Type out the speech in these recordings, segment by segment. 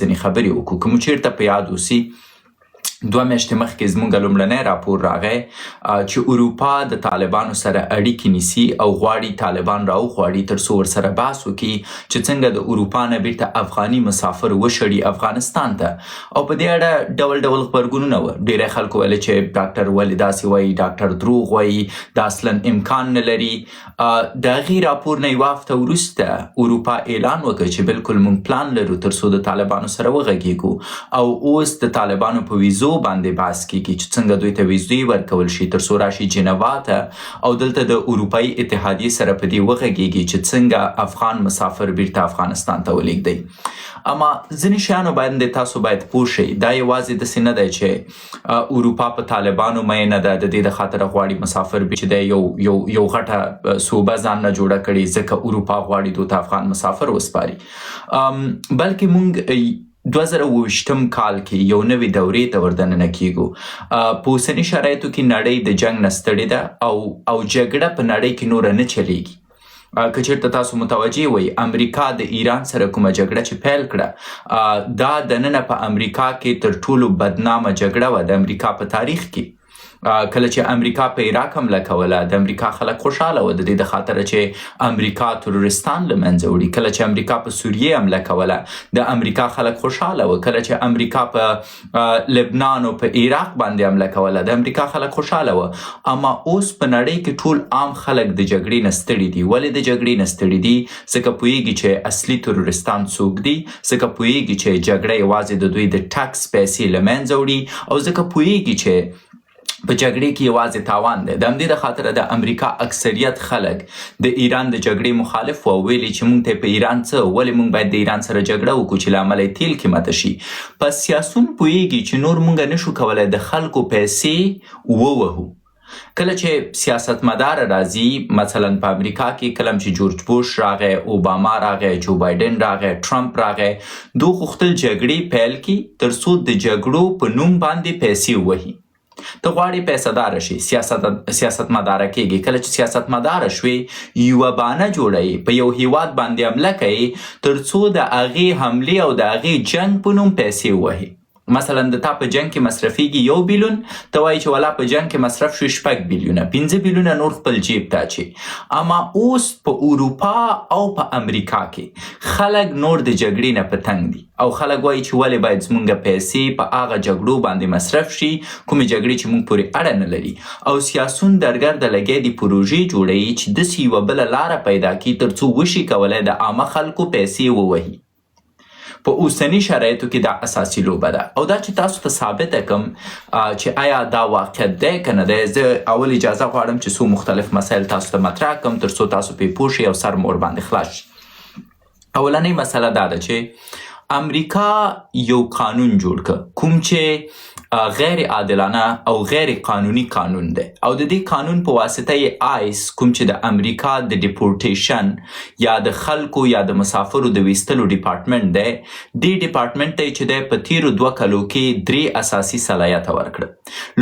ځینې خبرې وکړو. که مو چېرته په یاد اوسي 2 میاشتې مخکې زموږ لومړنی راپور راغی چې اروپا د طالبانو سره اړیکې نیسي او غواړي طالبان راوغواړي تر څو ورسره بحث وکړي چې څنګه د اروپا نه بیرته افغاني مسافر وشړي افغانستان ته. او په دې اړه ډول ډول غبرګونونه وه. ډېری خلکو ویل چې ډاکټر ولې داسې وایي، ډاکټر دروغ وایي، دا اصلا امکان نه لري. د هغې راپور نه یوه هفته وروسته اروپا اعلان وکړ چې بلکل موږ پلان لرو تر څو د طالبانو سره وغږیږو او اوس د طالبانو په ویزو باندې بحث کیږي چې څنګه دوی ته ویزې ورکول شي تر څو راشي جنوا ته او دلته د اروپایي اتحادیې سره په دې وغږیږي چې څنګه افغان مسافر بیرته افغانستان ته ولېږدي. اما ځینې شیانو باندې تاسو باید پوه شئ، دا یوازې داسې نه دی چې اروپا په طالبانو میینه ده، د دې د خاطره غواړي مسافر چې دی یو غټه صوبه ځان نه جوړه کړي ځکه اروپا غواړي دوی ته افغان مسافر وسپاري، بلکې موږ 2020 کال کې یو نوې دورې ته وردننه کیږو. په اوسني شرایطو کې نړۍ د جنګ نه ستړې ده او جګړه په نړۍ کې نوره نه چلیږي. که چېرته تاسو متوجه وئ، امریکا د ایران سره کومه جګړه چې پیل کړه دا دننه په امریکا کې تر ټولو بدنامه جګړه وه د امریکا په تاریخ کې. کله چې امریکا په عراق حمله کوله د امریکا خلک خوشحاله وه د دې د خاطره چې امریکا تروریستان له منځه وړي. کله چې امریکا په سوریې حمله کوله د امریکا خلک خوشحاله وه. کله چې امریکا په لبنان او په عراق باندې حمله کوله د امریکا خلک خوشحاله وه. اما اوس په نړۍ کې ټول عام خلک د جګړې نه ستړي دي. ولې د جګړې نه ستړي دي؟ ځکه پوهیږي چې اصلي تروریستان څوک دي، ځکه پوهیږي چې جګړه یوازې د دوی د ټکس پیسې له منځه وړي او ځکه پوهیږي چې په جګړې کې یوازې تاوان دی. د همدې د خاطره د امریکا اکثریت خلک د ایران د جګړې مخالف و، ویلي چې موږ ته په ایران څه، ولې موږ باید د ایران سره جګړه وکړو چې له امله یې تیل قیمته شي. په سیاسون پوهیږي چې نور موږ نشو کولی د خلکو پیسې ووهو. کله چې سیاستمدار راځي، مثلا په امریکا کې کله چې جورج بوش راغی، اوباما راغی، جو بایدن راغی، ټرمپ راغی، دوی غوښتل جګړې پیل کړي تر څو د جګړو په نوم باندې پیسې ووهي. ته غواړې پیسهداره شي، سیاستمداره کېږي. کله چې سیاستمداره شوې یوه بانه جوړوي، په یو هیواد باندې حمله کوي تر څو د هغې حملې او د هغې جنګ په نوم پیسې ووهي. مثلا د تا په جنګ کې مصرفیږي 1 بیلیون، ته وایي چې ولا په جنګ کې مصرف شو 6 بیلیونه، 5 بیلیونه نور خپل جیب ته اچي. اما اوس په اروپا او په امریکا کې خلک نور د جګړې نه په تنګ دي او خلک وایي چې ولې باید زموږ پیسې په هغه جګړو باندې مصرف شي کومې جګړې چې موږ پورې اړه نه لري. او سیاسون درګرده لګیا دي پروژې جوړوي چې داسې یوه بله لاره پیدا کړي تر څو وشي کولی د عامه خلکو پیسې ووهي. په اوسني شرایطو کې دا اساسي لوبه ده او دا چې تاسو ته ثابته کړم چې آیا دا واقعیت دی که نه دی. زه اول اجازه غواړم چې څو مختلف مسایل تاسو ته مطرح کړم تر څو تاسو پرې پوه شئ او سر مو ورباندې خلاص شي. اولنۍ مسله دا ده چې امریکا یو قانون جوړ کړ کوم چې غیر عادلانه او غیر قانوني قانون دی او د دې قانون په واسطه یې آیس کوم چې د امریکا د ډیپورټیشن یا د خلکو یا د مسافرو د ویستلو ډپارټمنټ دی، دې ډپارټمنټ ته چې دی په تیرو 2 کلو کې 3 اساسي صلاحیت ورکړه.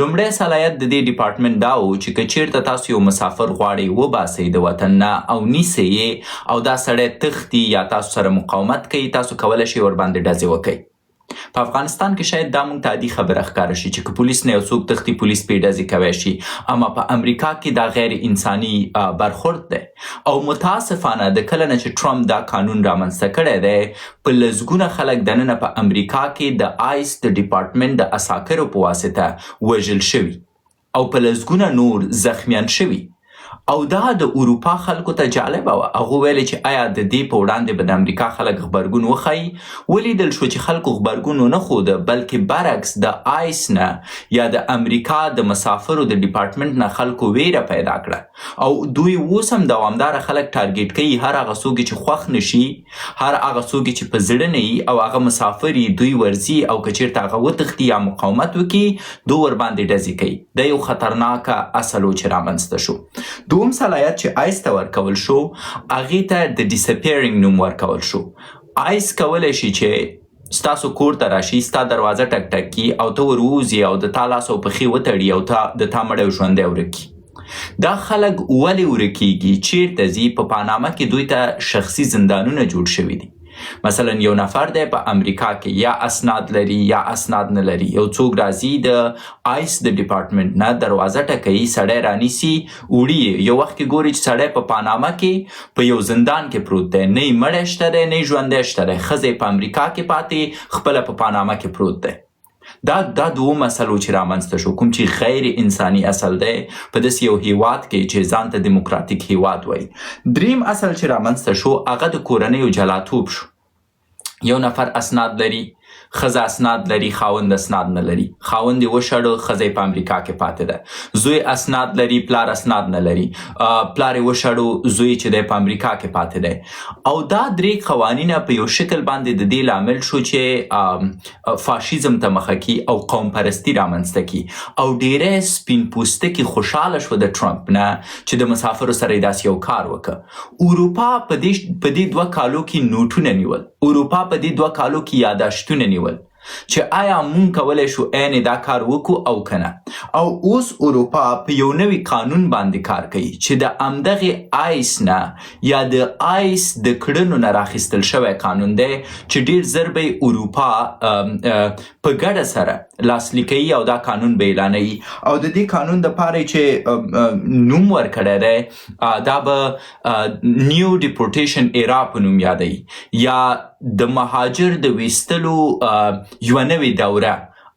لومړی صلاحیت د دې ډپارټمنټ دا و چې که چیرته تاسو یو مسافر غواړئ وباسئ د وطن نه او نیسئ یې او دا سړی تښتي یا تاسو سره مقاومت کوي، تاسو کولی شئ ورباندې ډزې وکئ. په افغانستان کې شاید دا موږ ته عادي خبره ښکاره شي چې که پولیس نه یو څوک تښتي پولیس پرې ډزې کوی شي، اما په امریکا کې دا غیر انساني برخورد دی. او متاسفانه د کله نه چې ټرمپ دا قانون رامنځته کړی دی، په لسګونه خلک دننه په امریکا کې د آیس د ډپارټمنټ د عساکرو په واسطه وژل شوي او په لسګونه نور زخمیان شوي. او دا د اروپا خلکو ته جالبه وه. هغه ویلې چې آیا د دې په وړاندې به د امریکا خلک غبرګون وښایي؟ ولیدل شو چې خلکو غبرګون ونه ښوده، بلکې برعکس د آیس نه یا د امریکا د مسافرو د ډپارټمنټ نه خلکو ویره پیدا کړه او دوی اوس هم دوامداره خلک ټارګیټ کوي. هر هغه څوک چې خوښ نشي، هر هغه څوک چې په زړه نه وي او هغه مسافر دوی ورځي او که چېرته هغه وتښتي یا مقاومت وکړي دوی ورباندې ډزې کوي. دا یو خطرناکه اصل و چې رامنځته شو. دوم صلاحیت چې آیس ته ورکول شو هغې ته د ډیسپیرینګ نوم ورکول شو. آیس کولی شي چې ستاسو کور ته راشي، ستا دروازه ټک ټک کړي او ته ور ووځي او د تا لاس او پښې وتړي او د تا مړی ژوندی ورک کړي. دا خلک ولې ورکېږي؟ چیرته ځي؟ په پاناما کې دوی ته شخصي زندانونه جوړ شوي دي. مثلا یو نفر دی په امریکا کې یا اسناد لري یا اسناد نه لري، یو څوک راځي د آیس د ډپارټمنټ نه دروازه ټکوي، سړی رانیسي وړي، یو وخت کې ګوري چې سړی په پاناما کې په یو زندان کې پروت دی، نه یې مړی شته دی نه یې ژوندی شته دی، ښځه په امریکا کې پاتې خپله په پاناما کې پروت دی. دا دوه مسلو چې رامنځته شو، کوم چې غیر انساني اصل دی په داسې یو هیواد کې چې ځان ته دیموکراتیک هیواد وایي. دریم اصل چې رامنځته شو هغه د کورنیو جلاتوب شو. یو نفر اسناد لري، ښځه اسناد لري، خاوند اسناد نه لري، خاوند یې وشړو، ښځه په امریکا کې پاتې ده، زوی اسناد لري، پلار اسناد نه لري، پلار یې وشړو، زوی چې دی په امریکا کې پاتې دی. او دا درې قوانین په یو شکل باندې د دې لامل شو چې فاشیزم ته مخه کی او قوم پرستی رامنځته کی، او ډیری سپین پوستکي خوشحاله شو د ټرمپ نه چې د مسافرو سره یې داسې یو کار وکړه. اروپا په دې 2 کالو کې نوټونه نیول، اروپا په دې 2 کالو کې یاداشتونه نیول چې آیا مونږ کولی شو عین دا کار وکړو او کنه. او اوس اروپا په یو نوي قانون باندې کار کوي چې د همدغې آیس نه یا د آیس د کړنو نه راخیستل شوی قانون دی چې ډیر زر به اروپا په ګډه سره لاسلیک کوي او دا قانون به اعلانوي. او د دې قانون دپاره چې نوم ورکړی دی دا به نیو ډیپورټیشن ایرا په نوم یادوي، یا د مهاجر د ویستلو یوه نوې دوره.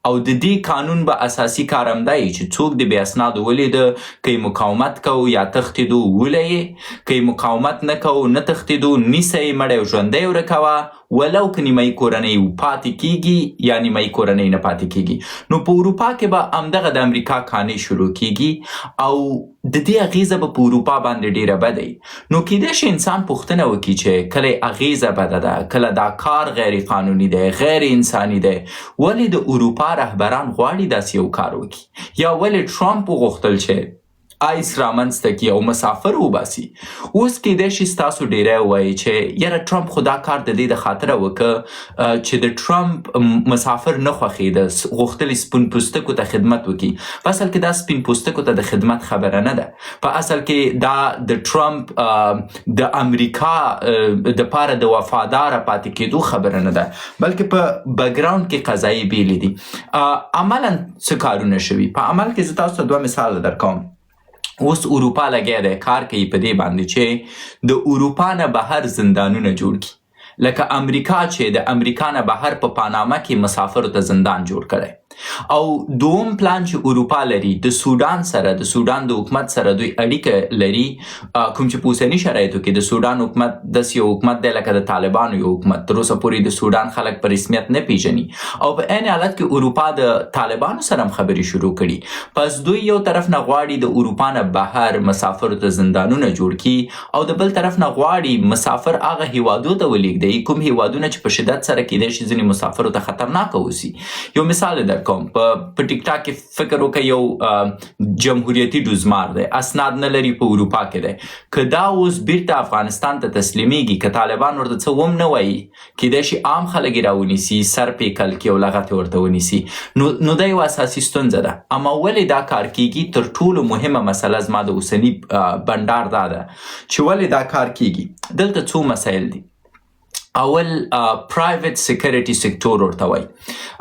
او د دې قانون به اساسي کار همدا وي چې څوک د بې اسنادو ولیده، که یې مقاومت کوو یا تښتېدو وله یې، که یې مقاومت نه کوو نه تښتېدو، نیسه یې مړی او ژوندی ورکوه، ولو که نیمایي کورنۍ پاتې کیږي یا نیمایي کورنۍ نه پاتې کیږي. نو په اروپا کې به همدغه د امریکا کانې شروع کیږي او د دې اغیزه به په اروپا باندې ډیره بده وي. نو کیدای شي انسان پوښتنه وکړي چې کله اغیزه بده ده، کله دا کار غیر قانوني دی، غیر انساني دی، ولې د اروپا رهبران غواړي داسې یو کار وکړي، یا ولې ټرمپ وغوښتل چې آیس رامنځته کړي او مسافر وباسي. اوس کیدای شي ستاسو ډیری ووایي چې یاره ټرمپ خو دا کار د دې د خاطره وکړه چې د ټرمپ مسافر نه خوښېده، غوښتل سپین پوستکو ته خدمت وکړي. په اصل کې دا سپین پوستکو ته د خدمت خبره نه ده، په اصل کې دا د ټرمپ د امریکا دپاره د وفاداره پاتې کېدو خبره نه ده، بلکې په بیکګراوند کې قضایي بیلې دي. عملا څه کارونه شوي؟ په عمل کې زه تاسو ته 2 مثال درکوم. اوس اروپا لګیا دی کار کوي په دې باندې چې د اروپا نه بهر زندانونه جوړ کړي، لکه امریکا چې د امریکا نه بهر په پاناما کې مسافرو ته زندان جوړ کړی. او دوم پلان چې اروپا لري د سودان سره، د سودان د حکومت سره دوی اړیکه لري، کوم چې په اوسني شرایطو کې د سودان حکومت داسې یو حکومت دی لکه د طالبانو یو حکومت، تر اوسه پورې د سودان خلک په رسمیت نه پیژني. او په عین حالت کې اروپا د طالبانو سره هم خبرې شروع کړي. پس دوی یو طرف نه غواړي د اروپا نه بهر مسافرو ته زندانونه جوړ کړي، او د بل طرف نه غواړي مسافر هغه هیوادو ته ولېږدوي کوم هیوادونه چې په شدت سره کیدای شي ځینې مسافرو ته خطرناک اوسي. یو مثال درکوم، په ټیک ټاک کې فکر وکړئ یو جمهوریتي ډوزمار دی، اسناد نه لري، په اروپا کې دی. که دا اوس بیرته افغانستان ته تسلیمیږي، که طالبان ورته څه هم نه وایي، کیدای شي عام خلک یې راونیسي، سر پیکل کړي او لغتې ورته ونیسي. نو دا یو اساسي ستونزه ده. اما ولې دا کار کیږي؟ تر ټولو مهمه مسله زما د اوسني بنډار دا ده چې ولې دا کار کیږي. دلته څو مسایل دي. اول پرایویت سیکیورټي سکتور ورته وایي.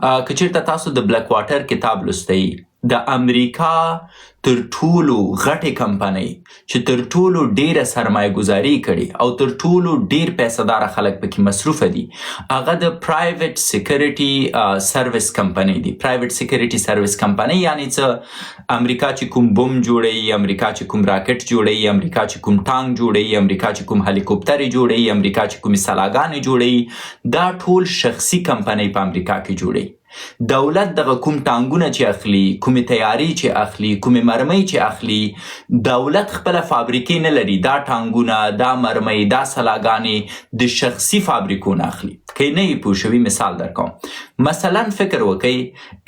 که چېرته تاسو د بلیک واټر کتاب لوستی، د امریکا تر ټولو غټې کمپنۍ چې تر ټولو ډیره سرمایه گذاري کړي او تر ټولو ډیر پیسه‌دار خلک پکې مصروفه دي، هغه د پرایویت سیکیورټي سرویس کمپنۍ دي. پرایویت سیکیورټي سرویس کمپنۍ یعنی څه؟ امریکا چې کوم بم جوړوي، امریکا چې کوم راکټ جوړوي، امریکا چې کوم ټانک جوړوي، امریکا چې کوم هلیکوپټر جوړوي، امریکا چې کوم سلاګانې جوړوي، دا ټول شخصي کمپنۍ په امریکا کې جوړوي. دولت دغه کوم ټانګونه چې اخلي، کومې تیاری چې اخلي، کومې مرمۍ چې اخلي، دولت خپله فابریکې نه لري. دا ټانګونه، دا مرمۍ، دا سلاګانې د شخصي فابریکو نه اخلي. که نه یې پوه شوي مثال درکوم. مثلا فکر وکئ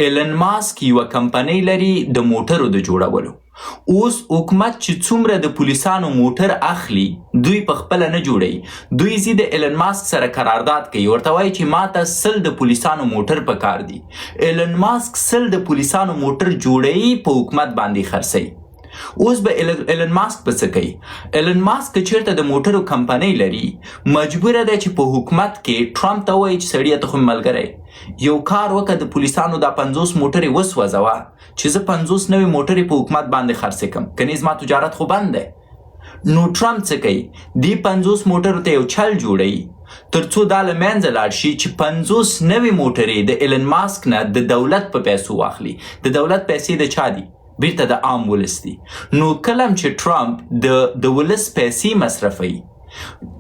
ایلن ماسک یوه کمپنۍ لري د موټرو د جوړولو. اوس حکومت چې څومره د پولیسانو موټر اخلي دوی په خپله نه جوړوي، دوی ځي د ایلن ماسک سره قرارداد کوي، ورته وایي چې ما ته 100 د پولیسانو موټر پکار دي. ایلن ماسک 100 د پولیسانو موټر جوړوي، په حکومت باندې خرڅوي. اوس به ایلن ماسک په څه کوي؟ ایلن ماسک که چیرته د موټرو کمپنۍ لري مجبوره ده چې په حکومت کې ټرمپ ته وایي چې سړیه ته خو ملګری یو کار وکړه د پولیسانو دا 50 موټرې وسوځوه چې زه 50 نوې موټرې په حکومت باندې خرڅ کړم کني زما تجارت خو بند دی. نو ټرمپ څه کوي؟ دی 50 موټرو ته یو چل جوړوي ترڅو دا له منځه لاړ شي چې 50 نوې موټرې د ایلن ماسک نه د دولت په پیسو واخلي. د دولت پیسې د چا دي؟ بیرته د عام ولس دي. نو کلم چې ټرمپ د ولس پیسې مصرفوي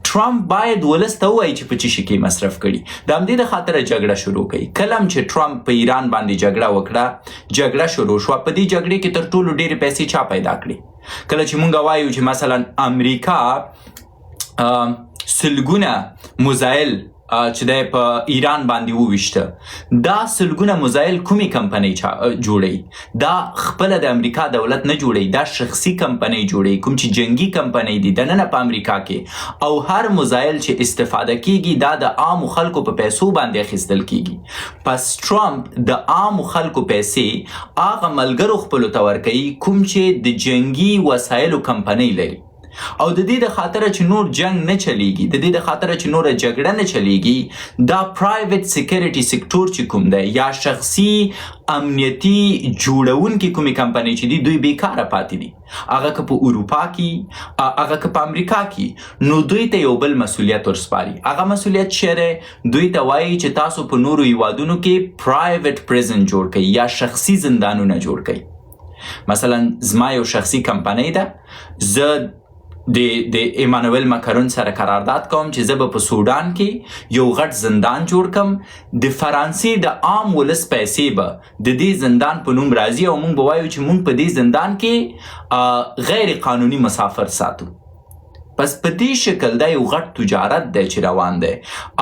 ټرمپ باید ولس ته ووایي چې په څه شي کې مصرف کړي. د همدې د خاطره جګړه شروع کوي. کلم چې ټرمپ په ایران باندې جګړه وکړه جګړه شروع شوه. په دې جګړې کې تر ټولو ډېرې پیسې چا پیدا کړي؟ کله چې مونږ وایو چې مثلا امریکا سلګونه مزایل چې دی په ایران باندې وویشته دا سلګونه مزایل کومې کمپنۍ جوړوي؟ دا خپله د امریکا دولت نه جوړوي دا شخصي کمپنۍ جوړوي کوم چې جنگي کمپنۍ دي دننه په امریکا کې او هر مزایل چې استفاده کیږي دا د عامو خلکو په پیسو باندې اخیستل کیږي. پس ټرمپ د عامو خلکو پیسې هغه ملګرو خپلو ته ورکوي کوم چې د جنگي وسایلو کمپنۍ لري او د دې د خاطره چې نور جنگ نه چلیږي د دې د خاطره چې نور جګړه نه چلیږي دا پرایویت سیکیورټي سکتور چې کوم دی یا شخصي امنیتي جوړونکي کومې کمپنۍ چې دي دوی بیکاره پاتې دي هغه که په اروپا کې هغه که په امریکا کې نو دوی ته یو بل مسؤلیت ورسپاري. هغه مسؤلیت چیرې دوی ته وایي چې تاسو په نورو هیوادونو کې پرایویت پریزن جوړ کړئ یا شخصي زندانونه جوړ کړئ. مثلا زما یو شخصي کمپنۍ ده زه د ایمانویل مکرون سره قرارداد کوم چې زه به په سودان کې یو غټ زندان جوړ کم د فرانسې د عام ولس پیسې به د دې زندان په نوم راځي او مونږ به وایو چې مونږ په دې زندان کې غیر قانوني مسافر ساتو. پس په دې شکل دا یو غټ تجارت دی چې روان دی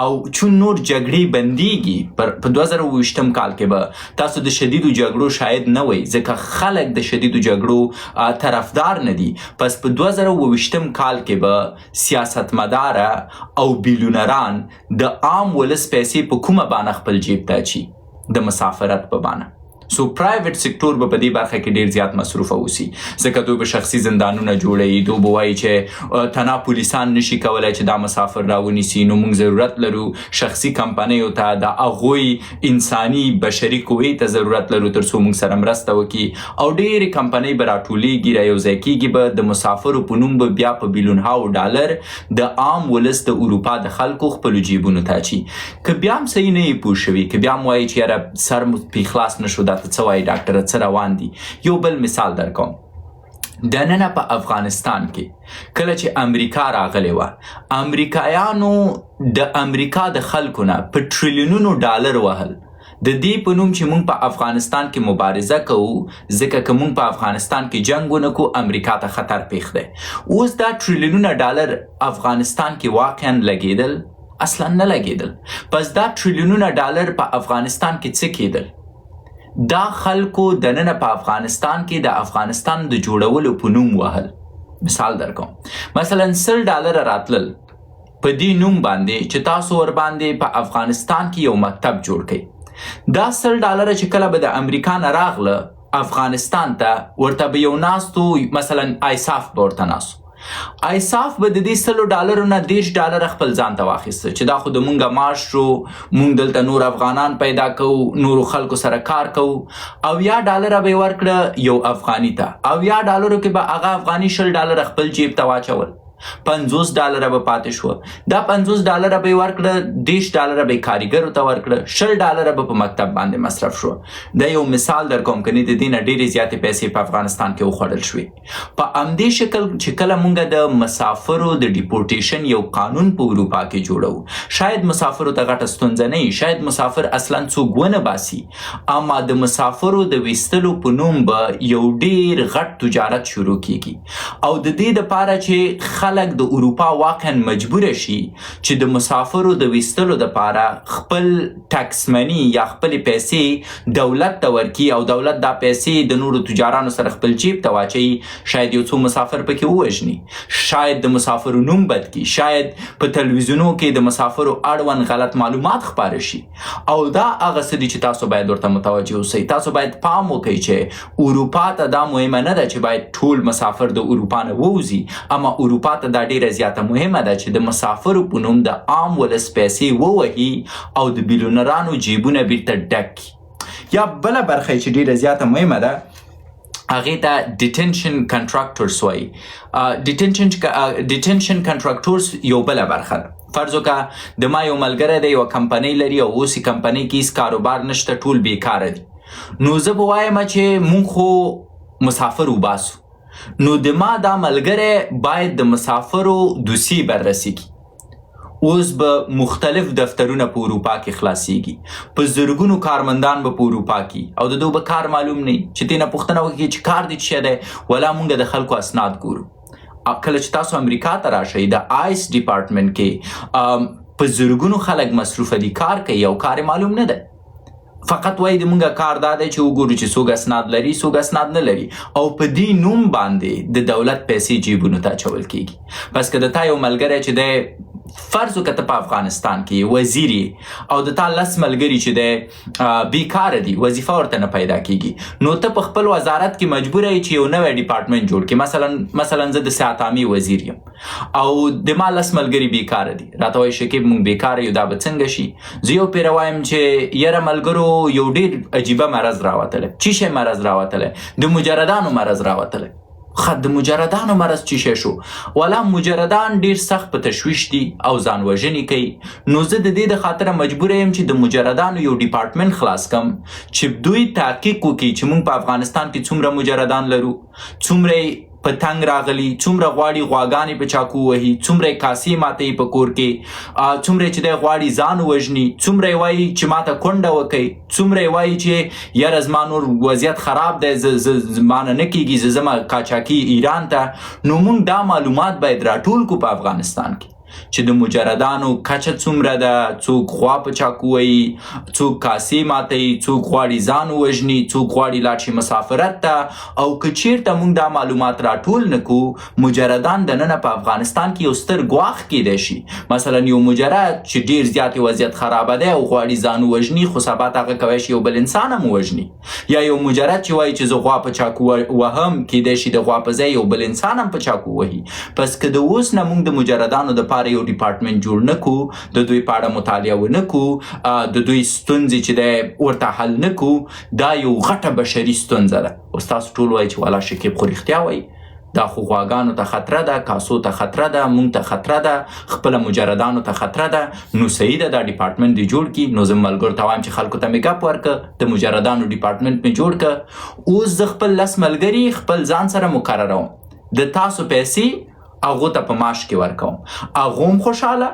او چون نور جګړې بندیږي په 2020 کال کې به تاسو د شدیدو جګړو شاید نه وئ ځکه خلک د شدیدو جګړو طرفدار نه دي. پس په 2020 کال کې به سیاستمدار او بیلونران د عام ولس پیسې په کومه بانه خپل جیب ته اچي؟ د مسافرت په بانه. سو پرایویت سکتور به په دې برخه کې ډیر زیات مصروفه اوسي ځکه دوی به شخصي زندانونه جوړوي دوی به وایي چې تنها پولیسان نشي کولی چې دا مسافر راونیسي نو موږ ضرورت لرو شخصي کمپنیو ته د هغوی انساني بشري قوې ته ضرورت لرو تر څو موږ سره مرسته وکړي او ډېرې کمپنۍ به راټولیږي رایوځای کیږي به د مسافرو په نوم به بیا په بیلونهاو ډالر د عام ولس د اروپا د خلکو خپلو جیبونو ته اچي. که بیا هم صحیح نه یې پوه شوي که بیا هم وایي چې یاره سر پې خلاص نه شو ته څه وایي ډاکټره څه روان دي. یو بل مثال در کوم دننه په افغانستان کې کله چې امریکا راغلی وه امریکایانو د امریکا د خلکو نه په ټریلیونونو ډالر وهل د دې په نوم چې موږ په افغانستان کې مبارزه کوو ځکه که موږ په افغانستان کې جنګ ونه کو امریکا ته خطر پیښ دی. اوس دا ټریلیونونه ډالر افغانستان کې واقعا لګېدل؟ اصلا نه لګېدل. پس دا ټریلیونونه ډالر په افغانستان کې څه کېدل؟ دا خلکو دننه په افغانستان کې د افغانستان د جوړولو په نوم وهل. مثال در کوم مثلا $100 راتلل په دې نوم باندې چې تاسو ور باندې په افغانستان کې یو مکتب جوړ کړئ. دا $100 چې کله به د امریکا نه راغله افغانستان ته ورته به یو ناستو مثلا ایساف به ورته ناستو ایساف به د دې $100 نه $10 خپل ځان ته واخیسته چې دا خو د مونږه معاش شو مونږ دلته نور افغانان پیدا کوو نورو خلکو سره کار کوو $80 به یې ورکړه یو افغاني ته $80 کې به هغه افغاني $10 خپل جیب ته واچول $50 به پاتې شو. دا $50 به یې ورکړه $10 به یې کاریګرو ته ورکړه $10 به په مکتب باندې مصرف شو. دا یو مثال در کوم کني د دې نه ډېرې زیاتې پیسې په افغانستان کې وخوړل شوې. په همدې شکل چې کله مونږ د مسافرو د ډیپورټیشن یو قانون په اروپا کې جوړو شاید مسافرو ته غټه ستونزه نه وي شاید مسافر اصلا څوک ونه باسي اما د مسافرو د ویستلو په نوم به یو ډېر غټ تجارت شروع کیږي او د دې دپاره چې خلک د اروپا واقعا مجبور شي چې د مسافرو د ویستلو دپاره خپل ټکس مني یا خپلې پیسې دولت ته ورکي او دولت دا پیسې د نورو تجارانو سره خپل جیب ته واچوي. شاید یو څو مسافر پکې ووژني، شاید د مسافرو نوم بد کړي، شاید په تلویزیونو کې د مسافرو اړوند غلط معلومات خپاره شي. او دا هغه څه دي چې تاسو باید ورته متوجه اوسئ. تاسو باید پام وکړئ چې اروپا ته دا مهمه نه ده چې باید ټول مسافر د اروپا نه ووځي، اما اروپا ته دا ډیره زیاته مهمه ده چې د مسافرو په نوم د عام ولس پیسې ووهي او د بیلیونرانو جیبونه بیرته ډک کړي. یا بله برخه چې ډیره زیاته مهمه ده هغې ته ډیټنشن کنټراکټرز وایي. ډیټنشن کنټراکټرز یو بله برخه ده. فرض وکړه د ما یو ملګری دی، یوه کمپنۍ لري او اوس یې کمپنۍ کې هېڅ کاروبار نشته، ټول بیکاره دي. نو زه به وایم چې مونږ خو مسافر وباسو. نو د ما دا ملګری باید د مسافرو دوسیې بررسي کړي. اوس به مختلف دفترونه په اروپا کې خلاصیږي، په زرګونو کارمندان به په اروپا کې، او د دوی به کار معلوم نه چې تېنه پوښتنه وکړي چې کار دې څه شی دی، ولا مونږ د خلکو اسناد ګورو. کله چې تاسو امریکا ته راشئ د آیس ډپارټمنټ کې په زرګونو خلک مصروفه دي، کار کوي او کار معلوم نه دی. فقط وایي د مونږه کار دا دی چې وګورو چې څوک اسناد لري څوک اسناد نه لري، او په دې نوم باندې د دولت پیسې جیبونو ته اچول کیږي. پس که د تا یو ملګری چې دی، فرض وکړه ته په افغانستان کې وزیر یې او د تا 10 ملګري چې دی بیکاره دي، وظیفه ورته نه پیدا کیږي، نو ته په خپل وزارت کې مجبور یې چې یو نوی ډپارټمنټ جوړ کړي. مثلا زه د صحت عامې وزیر یم او د ما 10 ملګري بیکاره دي، راته وایي شکیب مونږ بیکاره یو، دا به څنګه شي؟ زه یو پیره وایم چې یاره ملګرو یو ډېر عجیبه مرض راوتلی. څه شی مرض راوتلی؟ د مجردانو مرض راوتلی. د مجردانو مرض څه شی شو؟ والا مجردان ډیر سخت په تشویش دي او ځان وژنې کوي. نو زه د دې د خاطره مجبور یم چې د مجردانو یو ډپارټمنټ خلاص کم چې دوی تحقیق وکړي چې موږ په افغانستان کې څومره مجردان لرو، څومره په تنګ راغلي، څومره غواړي غواګانې په چاقو وهي، څومره کاسې ماتوي په کور کې، څومره چې دی غواړي ځان وژني، څومره یې وایي چې ماته کونډه وکړئ، څومره یې وایي چې یاره زما نور وضعیت خراب دی، زمانه نه کېږي، زه ځمه قاچاقي ایران ته. نو موږ دا معلومات باید راټول کړو په افغانستان کې چې د مجردانو کچه څومره ده، څوک غوا په چاقو وهي، څوک کاسې ماتوي، څوک غواړي ځان ووژني، څوک غواړي لاړ شي مسافرت ته. او که چیرته موږ دا معلومات راټول نه کړو، مجردان دننه په افغانستان کې یو ستر ګواښ کیدی شي. مثلا یو مجرد چې ډیر زیات وضعیت خرابه دی او غواړي ځان ووژني، خو سبا ته هغه کولی شي یو بل انسان هم ووژني. یا یو مجرد چې وایي چې زه غوا په چاقو وهم، کیدی شي د غوا په ځای یو بل انسان هم په چاقو وهي. پس که د اوس نه موږ د مجردانو دپاره یو ډپارټمنټ جوړ نه کړو، د دوی په اړه مطالعه ونه کړو، د دوی ستونزې چې دی ورته حل نه کړو، دا یو غټه بشري ستونزه ده. اوس تاسو ټول وایي چې والا شکیب خو رښتیا وایي، دا خو غواګانو ته خطره ده، کاسو ته خطره ده، مونږ ته خطره ده، خپله مجردانو ته خطره ده. نو صحیح ده دا ډپارټمنټ دې جوړ کړي. نو زه ملګرو ته وایم چې خلکو ته مې ګپ ورکړه، د مجردانو ډپارټمنټ مې جوړ کړه. اوس زه خپل 10 ملګري خپل ځان سره مقرروم، د تاسو پیسې هغو ته په معاش کې ورکوم، هغو هم خوشحاله،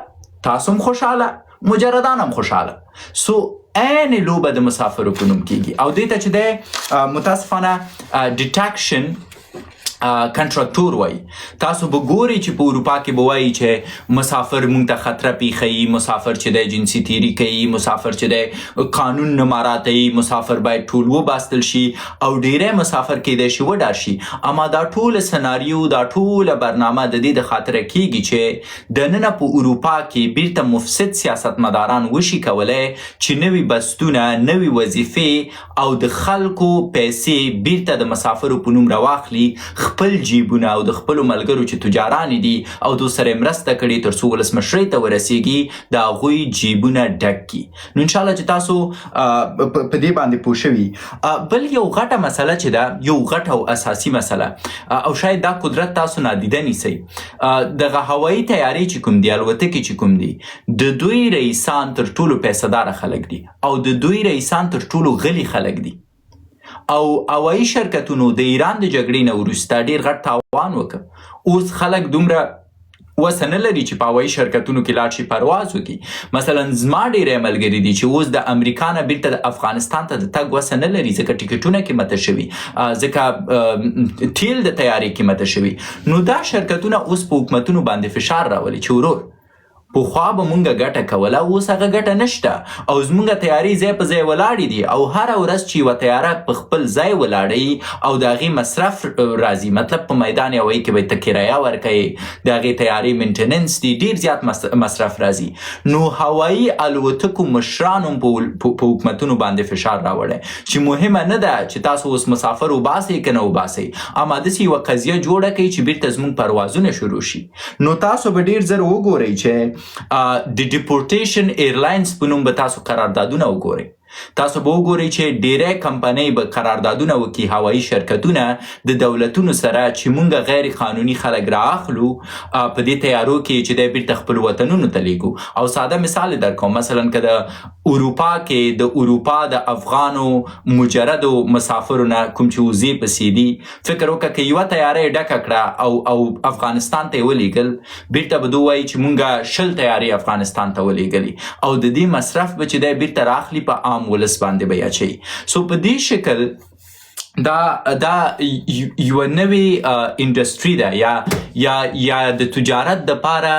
تاسو هم خوشحاله، مجردان هم خوشحاله. سو عین لوبه د مسافرو په نوم کیږي. او دې ته چې دی متاسفانه ډیټیکشن کنټراکټور وایي. تاسو به ګورئ چې په اروپا کې به وایي چې مسافر مونږ ته خطره پیښوي، مسافر چې دی جنسي تیري کوي، مسافر چې دی قانون نه مراعتوي، مسافر باید ټول وباستل شي، او ډیری مسافر کیدی شي وډار شي. اما دا ټوله سناریو، دا ټوله برنامه د دې د خاطره کیږي چې دننه په اروپا کې بیرته مفسد سیاستمداران وشي کولی چې نوي بستونه، نوي وظیفې او د خلکو پیسې بیرته د مسافرو په نوم راواخلي، خپل جیبونه او د خپلو ملګرو چې تجاران دي او دو سره مرسته کړي تر څو ولسمشرۍ ته ورسیږي، د هغوی جیبونه ډک کړي. نو انشاءالله چې تاسو په دې باندې پوه شوي. بل یو غټه مسله چې ده، یو غټه او اساسي مسله، او شاید دا قدرت تاسو نادیده نیسئ، دغه هوایي تیارې چې کوم دي، الوتکې چې کوم دي، د دوی رئیسان تر ټولو پیسه‌داره خلک دي او د دوی رئیسان تر ټولو غلي خلک دي. او هوایي شرکتونو د ایران د جګړې نه وروسته ډېر غټ تاوان وکړ. اوس خلک دومره وس نه لري چې په هوایي شرکتونو کې لاړ شي پرواز وکړي. مثلا زما ډېری ملګري دي چې اوس د امریکا نه بیرته د افغانستان ته د تګ وس نه لري ځکه ټیکټونه قیمته شوي، ځکه تیل د تیارې قیمته شوي. نو دا شرکتونه اوس په حکومتونو باندې فشار راولي چې ورور پخوا به مونږه ګټه کوله، اوس هغه ګټه نشته او زمونږه تیارې ځای په ځای ولاړې دي او هره ورځ چې یوه تیاره په خپل ځای ولاړوي او د هغې مصرف راځي، مطلب په میدان هوایي کې به ته کرایه ورکوي، د هغې تیارې مینټننس دي، ډېر زیات مصرف راځي. نو هوایي الوتکو مشرانو په حکومتونو باندې فشار راوړی چې مهمه نه ده چې تاسو اوس مسافر وباسئ که نه وباسئ، اما داسې یوه قضیه جوړه کړئ چې بیرته زموږ پروازونه شروع شي. نو تاسو به ډېر زر وګورئ چې د ډیپورټیشن ایرلاینز په نوم به تاسو قراردادونه وګورئ. تاسو به وګورئ چې ډیری کمپنۍ به قراردادونه وکړي هوایي شرکتونه د دولتونو سره چې مونږ غیر قانوني خلک رااخلو په دې تیارو کې چې دی بیرته خپلو وطنونو ته لیږو. او ساده مثال یې درکوم، مثلا که د اروپا کې د اروپا د افغانو مجردو مسافرو نه کوم چې وزې پسې دي، فکر وکړه که یوه تیاره یې ډکه کړه او افغانستان ته یې ولیږل، بیرته به دوی وایي چې مونږ 20 تیارې افغانستان ته ولیږلي او د دې مصرف به چې دی بیرته راخلي په عام ولس باندې به یې اچوي. سو په دې شکل دا یو نوې انډسټري ده یا د تجارت دپاره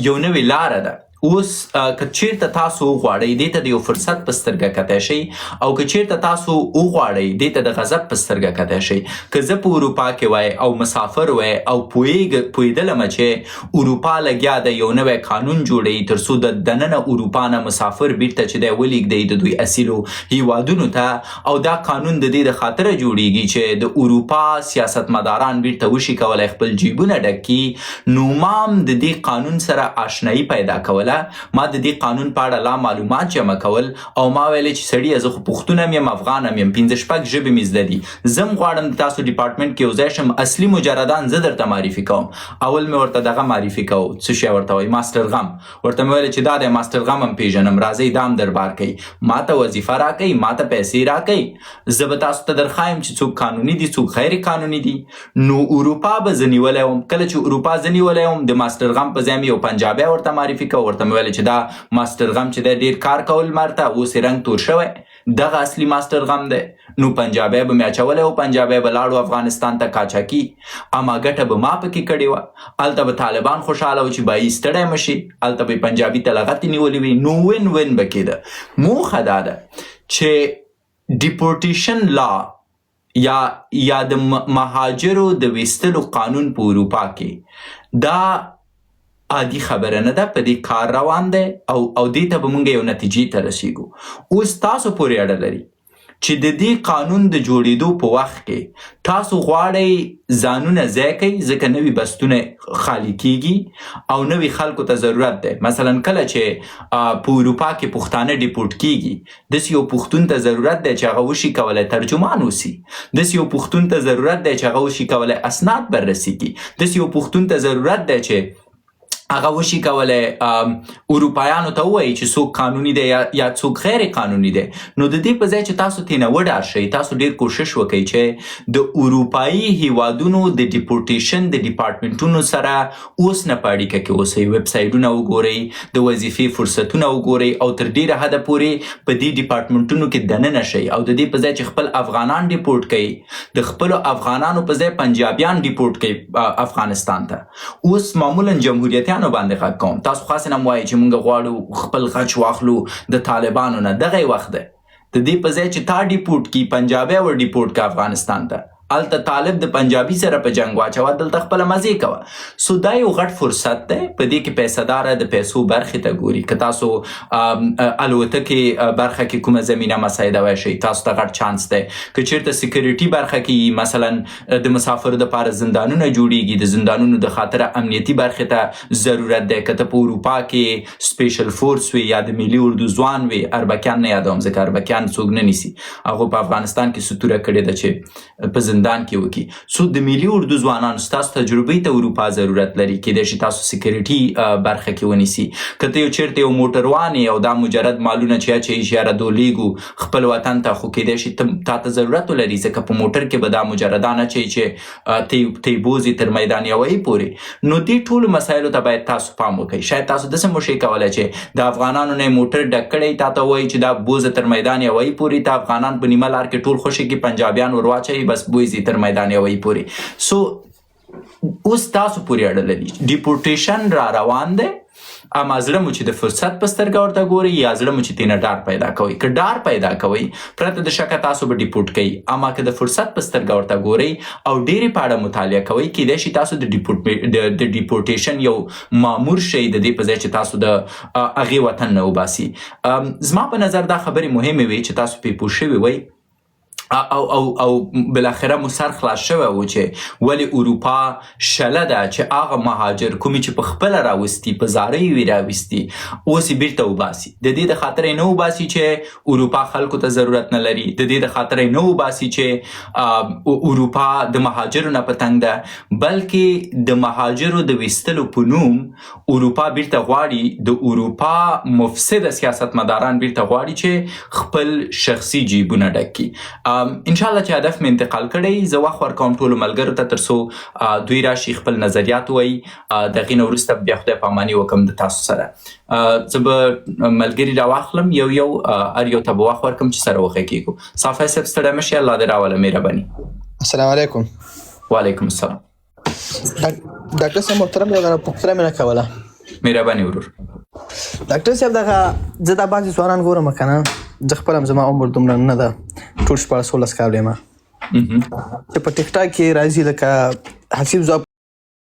یو نوې لاره ده. اوس که چیرته تاسو وغواړئ دې ته د یو فرصت په سترګه کتی شئ او که چیرته تاسو وغواړئ دې ته د غضب په سترګه کتی شئ. که زه په اروپا کې وای او مسافر وای او پوهېدلمه چې اروپا لګیا د یو نوی قانون جوړوي تر څو د دننه اروپا نه مسافر بیرته چې دی ولیږدئ د دوی اصیلو هیوادونو ته، او دا قانون د دې د خاطره جوړیږي چې د اروپا سیاستمداران بیرته وشي کولی خپل جیبونه ډک کړي. نو ما هم د دې قانون سره آشنایي پیدا کوله، ما د دې قانون په اړه لا معلومات جمع کول او ما ویلې چې سړیه زه خو پښتون هم یم، افغان هم یم، 5-6 ژبې مې زده دي، زه هم غواړم د تاسو ډپارټمنټ کې یو ځای شم، اصلي مجردان زه درته معرفي کوم. اول مې ورته دغه معرفي کو، څه شی ورته وایي، ماسټر غم. ورته مې ویل چې دا دی ماسټر غم هم پیژنم، راځئ دا هم دربار کوي، ما ته وظیفه راکوي، ما ته پیسې راکوي، زه به تاسو ته درښایم چې څوک قانوني دي څوک غیر قانوني دي. نو اروپا به زه نیولی وم، کله چې اروپا زه نیولی وم د ماسټر غم په ځای مې یو پنجابی ورته معرفي کو، ورته مې ویل چې دا ماسټر غم چې دی ډېر کار کول مرته، اوس یې رنګ تور شوی، دغه اصلي ماسټر غم دی. نو پنجابی به مې اچولی و، پنجابی به لاړو افغانستان ته قاچاقي، اما ګټه به ما پکې کړې وه. هلته به طالبان خوشحاله و چې بایي ستړی مه شي، هلته به پنجابي ته لغتې نیولې وي. نو وین وین به کېده. موخه دا ده چې ډیپورټیشن لا یا د مهاجرو د ویستلو قانون په اروپا کې دا عادي خبره نه ده، په دې کار روان دی او دې ته به مونږ یو نتیجې ته رسیږو. اوس تاسو پورې اړه لري چې د دې قانون د جوړېدو په وخت کې تاسو غواړئ ځانونه ځای کوئ، ځکه نوي بستونه خالي کیږي او نوي خلکو ته ضرورت دی. مثلا کله چې په اروپا کې پښتانه ډیپورټ کیږي، داسې یو پښتون ته ضرورت دی چې هغه وشي کولی ترجمان اوسي، داسې یو پښتون ته ضرورت دی چې هغه وشي کولی اسناد بررسي کړي، داسې یو پښتون ته ضرورت دی چې هغه وشي کولی اروپایانو ته ووایي چې څوک قانوني دی یا څوک غیر قانوني دی. نو د دې په ځای چې تاسو ترېنه وډار شئ، تاسو ډېر کوشش وکئ چې د اروپایي هیوادونو د ډیپورټیشن د ډپارټمنټونو سره اوس نه په اړیکه کې اوسئ، ویبسایټونه وګورئ، د وظیفې فرصتونه وګورئ او تر ډېره حده پورې په دې ډپارټمنټونو کې دننه شئ او د دې په ځای چې خپل افغانان ډیپورټ کړئ، د خپلو افغانانو په ځای پنجابیان ډیپورټ کړئ افغانستان ته. اوس معمولا جمهوریتیان باندې غږ کوم، تاسو خاص نه وایي چې مونږ غواړو خپل غچ واخلو د طالبانو نه، دغه وخت دی د دې په ځای چې تا ډیپورټ کی پنجابی ور ډیپورټ کا افغانستان ته، الته طالب د پنجابي سره په جنگ واچوه، دلته خپله مزې کوه. سو دا یو غټ فرصت دی، په دې کې پیسه داره د پیسو برخې ته ګوري. که تاسو الوتکې برخه کې کومه زمینه مساعده وشئ، تاسو ته غټ چانس دی. که چیرته سکیورټي برخه کې مثلا د مسافرو دپاره زندانونه جوړیږي، د زندانونو د خاطره امنیتي برخې ته ضرورت دی. که ته په اروپا کې سپیشل فورس وي یا د ملي اردو ځوان وي، اربکیان نه یادوم ځکه اربکیان څوک نه نیسي، هغو په افغانستان کې ستوره کړې ده چې په زندان کې وکړي. سو د ملي اردو ځوانانو ستاسو تجربې ته اروپا ضرورت لري، کیدای شي تاسو سکیورټي برخه کې ونیسي. که ته یو چیرته یو موټروان یې او دا مجرد مالونه چې اچوي چې یاره دولیږو خپل وطن ته، خو کیدای شي تا ته ضرورت ولري ځکه په موټر کې به دا مجردان اچوي چې تی بوزي تر میدان یوایي پورې. نو دې ټولو مسایلو ته باید تاسو پام وکړئ. شاید تاسو داسې مو شئ کولی چې د افغانانو نه موټر ډک کړی، تا ته وایي چې دا بوزه تر میدان یوایي پورې، ته افغانان په نیمه لار کې ټول خوشي کې پنجابیان ور واچوي، بس بوزي تر میدان یوایي پورې. سو اوس تاسو پورې اړه لري. ډیپورټیشن را روان دی، اما زړه مو چې د فرصت په سترګه ورته ګوري یا زړه مو چې تېنه ډار پیدا کوئ. که ډار پیدا کوئ پرته د شکه تاسو به ډیپورټ کوئ، اما که د فرصت په سترګه ورته ګورئ او ډېرې په اړه مطالعه کوئ، کیدای شي تاسو د ډیپورټیشن یو مامور شئ د دې په ځای چې تاسو د هغې وطن نه وباسي. زما په نظر دا خبرې مهمې وي چې تاسو پرې پوه شوي وئ او بالاخره مو سر خلاص شوی و چې ولې اروپا شله ده چې هغه مهاجر کومې چې په خپله راوستي، په زاریو یې راوستي، اوس یې بیرته وباسي. د دې د خاطره یې نه وباسي چې اروپا خلکو ته ضرورت نه لري، د دې د خاطره یې نه وباسي چې اروپا د مهاجرو نه په تنګ ده، بلکې د مهاجرو د ویستلو په نوم اروپا بیرته غواړي، د اروپا مفسده سیاستمداران بیرته غواړي چې خپل شخصي جیبونه ډک کړي. انشاءالله چې هدف مې انتقال کړی، زه وخت ورکوم ټولو ملګرو ته تر څو دوی راشي خپل نظریات ووایي. د هغې نه وروسته بیا خدای پاماني وکړم د تاسو سره. زه به ملګري راواخلم یو هر یو ته به وخت ورکړم چې سره وښه کېږو. صافی صاحب ستړی مه شي، الله دې راوله مهرباني. السلام علیکم. وعلیکم السلام. ډاکټر صاحب محترم، یو پوښتنه مې نه کوله. مهرباني ورور. ډاکټر صاحب دغه زه دا بعضې ځوانان ګورم که نه، زه خپل هم زما عمر دومره نه ده، ټول 14-16 کاله یم، چې په ټیک ټاک کې راځي لکه حسیب ځواب